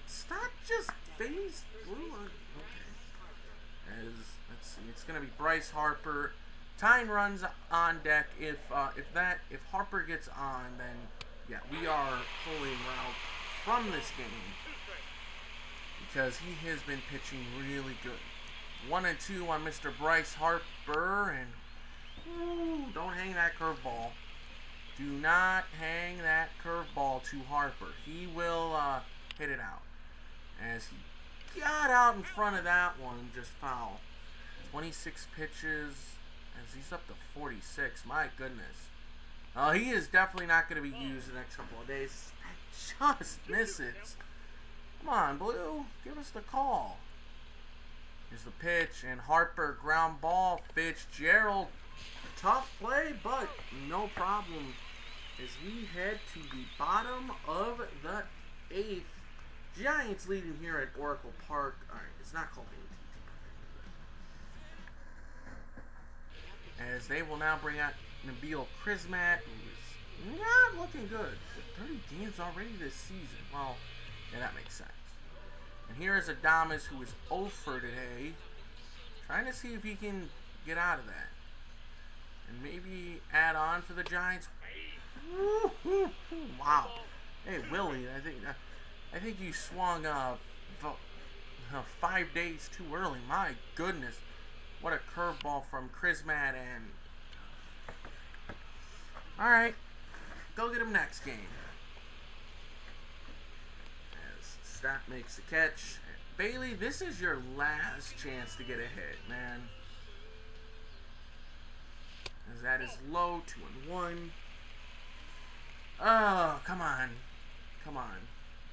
Stott just phased through. Okay. Let's see, it's gonna be Bryce Harper. Tying runs on deck. If Harper gets on, then yeah, we are pulling Raup from this game because he has been pitching really good. 1-2 on Mr. Bryce Harper, and don't hang that curveball. Do not hang that curveball to Harper. He will hit it out. As he got out in front of that one, just foul. 26 pitches, as he's up to 46. My goodness. He is definitely not going to be used the next couple of days. That just misses. Come on, Blue. Give us the call. Here's the pitch, and Harper, ground ball. Fitzgerald, tough play, but no problem. As we head to the bottom of the 8th. Giants leading here at Oracle Park. Alright, it's not called AT&T Park. As they will now bring out Nabil Krismat, who is not looking good. 30 games already this season. Well, yeah, that makes sense. And here is Adames, who is 0 for today. Trying to see if he can get out of that. And maybe add on for the Giants. Wow. Hey, Willie, I think you swung 5 days too early. My goodness. What a curveball from Krismat, and alright. Go get him next game. As Stott makes the catch. Bailey, this is your last chance to get a hit, man. As that is low, 2-1. Oh, come on. Come on.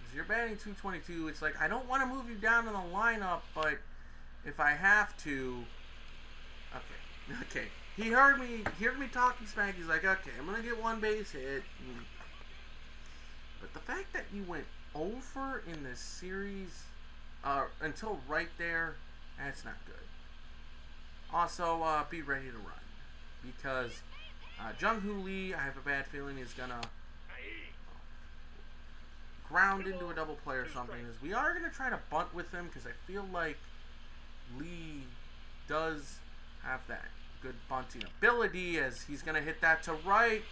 As you're batting 222, it's like, I don't want to move you down in the lineup, but if I have to... Okay. He heard me talking smack. He's like, okay, I'm going to get one base hit. But the fact that you went over in this series until right there, that's not good. Also, be ready to run. Because Jung-Hoo Lee, I have a bad feeling, is going to ground into a double play or something. As we are going to try to bunt with him, because I feel like Lee does have that good bunting ability. As he's going to hit that to right.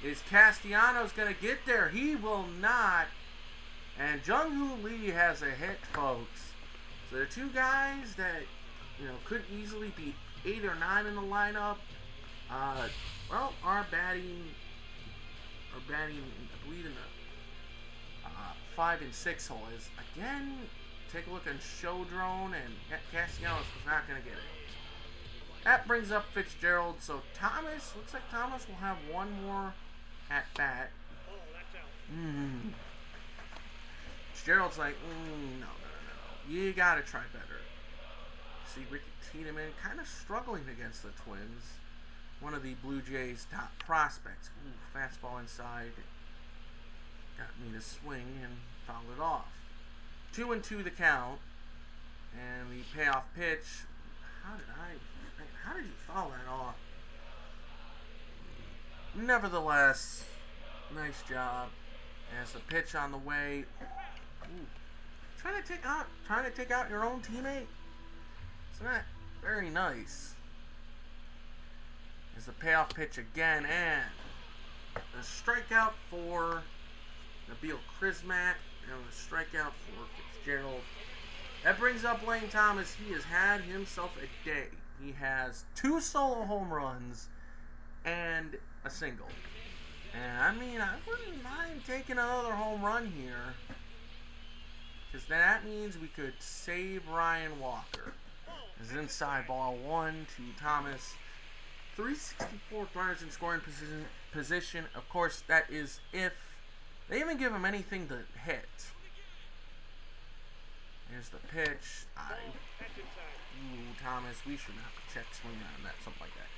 Is Castellanos going to get there? He will not. And Jung-Hoo Lee has a hit, folks. So there are two guys that, could easily be 8 or 9 in the lineup. Are batting, I believe, in the 5 and 6 hole. Is again, take a look on Showdrone, and Castellanos was not going to get it. That brings up Fitzgerald. So looks like Thomas will have one more at bat. Fitzgerald's like, no. You got to try better. See Ricky Tiedemann kind of struggling against the Twins. One of the Blue Jays' top prospects. Fastball inside. Got me to swing, and fouled it off. 2-2 the count. And the payoff pitch. How did you foul that off? Nevertheless, nice job. As the pitch on the way. Ooh. Trying to take out your own teammate? It's not very nice. As the payoff pitch again, and a strikeout for Nabil Krismat, and a strikeout for Fitzgerald. That brings up Lane Thomas. He has had himself a day. He has 2 solo home runs and a single. And I mean, I wouldn't mind taking another home run here, because that means we could save Ryan Walker. As inside ball 1 to Thomas. 364 runners in scoring position. Of course, that is if they even give him anything to hit. Here's the pitch. Thomas, we should have to check swing on that, something like that.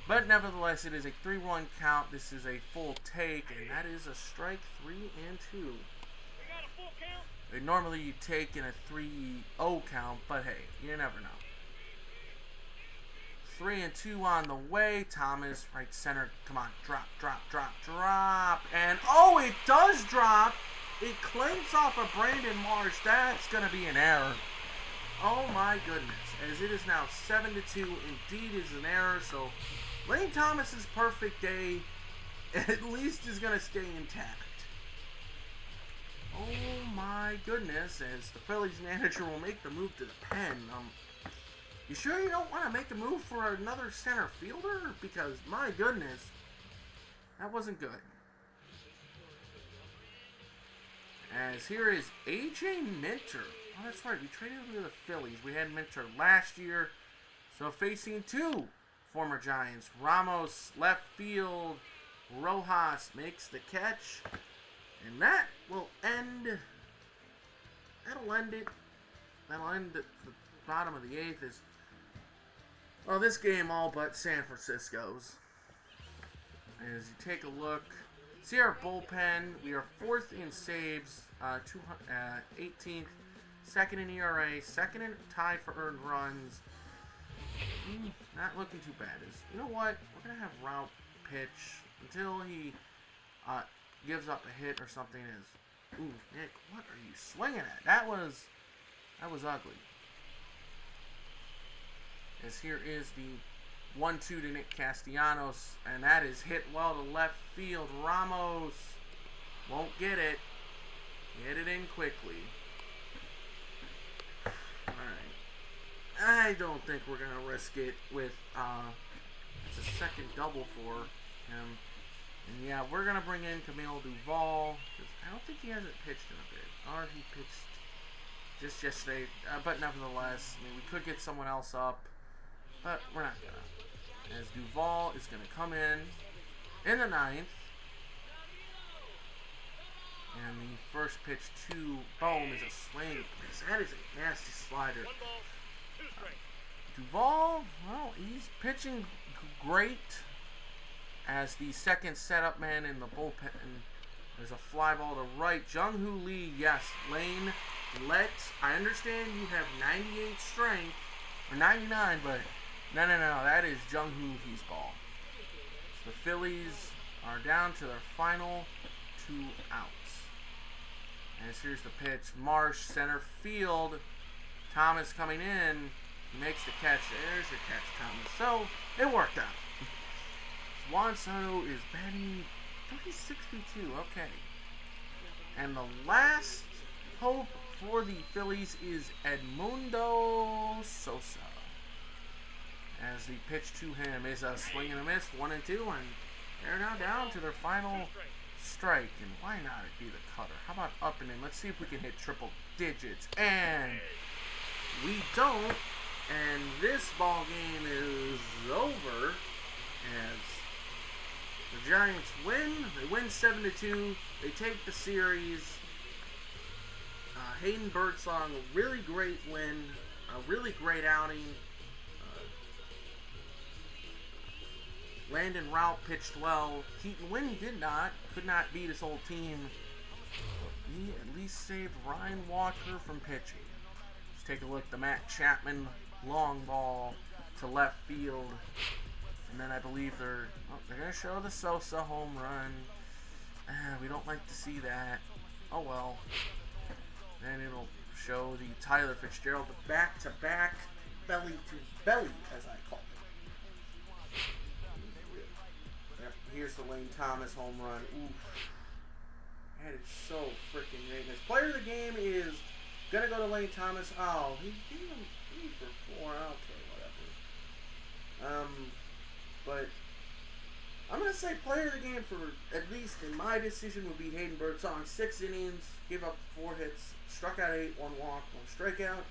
But nevertheless, it is a 3-1 count. This is a full take, and that is a strike 3-2. Normally you take in a 3-0 count, but hey, you never know. 3-2 on the way. Thomas, right center. Come on, drop. And oh, it does drop. It clanks off of Brandon Marsh. That's going to be an error. Oh my goodness. As it is now 7-2. Indeed is an error. So Lane Thomas's perfect day at least is going to stay intact. Oh my goodness. As the Phillies manager will make the move to the pen. You sure you don't want to make a move for another center fielder? Because my goodness, that wasn't good. As here is AJ Minter. Oh, that's right. We traded him to the Phillies. We had Minter last year. So facing 2 former Giants. Ramos, left field. Rojas makes the catch. And that will end. That'll end it. That'll end the bottom of the 8th. Well, this game all but San Francisco's. As you take a look, see our bullpen. We are 4th in saves, 18th, 2nd in ERA, 2nd in tied for earned runs. Not looking too bad. You know what? We're gonna have Route pitch until he gives up a hit or something. Ooh, Nick, what are you swinging at? That was ugly. As here is the 1-2 to Nick Castellanos, and that is hit well to left field. Ramos won't get it. Get it in quickly. Alright. I don't think we're going to risk it with, it's a second double for him. And yeah, we're going to bring in Camilo Duvall, because I don't think he hasn't pitched in a bit. Or he pitched just yesterday. But nevertheless, I mean, we could get someone else up. But we're not gonna. As Duvall is gonna come in the 9th. And the first pitch to Bohm is a swing. That is a nasty slider. Duvall, well, he's pitching great as the second setup man in the bullpen. There's a fly ball to right. Jung-Hoo Lee, yes. Lane, I understand you have 98 strength, or 99, but no, that is Jung-Hoo Lee's ball. So the Phillies are down to their final 2 outs. As here's the pitch. Marsh, center field. Thomas coming in. He makes the catch. There's your catch, Thomas. So, it worked out. Juan Soto is batting 362. Okay. And the last hope for the Phillies is Edmundo Sosa. As the pitch to him is a swing and a miss, 1-2, and they're now down to their final strike. And why not it be the cutter? How about up and in? Let's see if we can hit triple digits. And we don't. And this ball game is over as the Giants win. They win 7-2. They take the series. Hayden Birdsong, a really great win. A really great outing. Landon Rout pitched well. Keaton Winn could not beat his whole team. He at least saved Ryan Walker from pitching. Let's take a look at the Matt Chapman long ball to left field. And then I believe they're going to show the Sosa home run. We don't like to see that. Oh well. Then it'll show the Tyler Fitzgerald, the back-to-back belly-to-belly, as I call it. Yep, here's the Lane Thomas home run. Oof. That is so freaking great. This player of the game is going to go to Lane Thomas. Oh, he gave him 3 for 4. Okay, whatever. But I'm going to say player of the game for, at least in my decision, would be Hayden Birdsong. 6 innings, gave up 4 hits, struck out 8, 1 walk, 1 strikeout.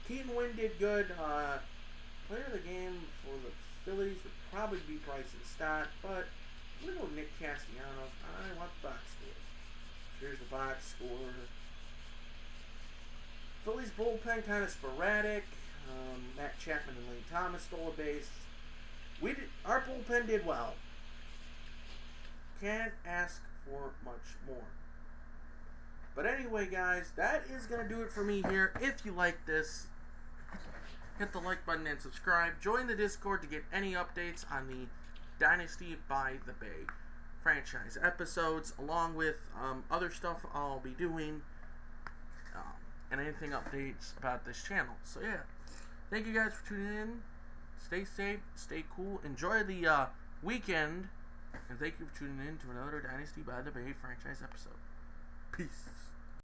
Keaton Winn did good. Player of the game for the Phillies would probably be Bryce Harper, but I'm going to go Nick Castellanos. I want the box score. Here's the box score. Phillies bullpen kind of sporadic. Matt Chapman and Lane Thomas stole a base. Our bullpen did well. Can't ask for much more. But anyway, guys, that is going to do it for me here. If you like this, hit the like button and subscribe. Join the Discord to get any updates on the Dynasty by the Bay franchise episodes, along with other stuff I'll be doing, and anything updates about this channel. So yeah, thank you guys for tuning in. Stay safe, stay cool, enjoy the weekend, and thank you for tuning in to another Dynasty by the Bay franchise episode. Peace.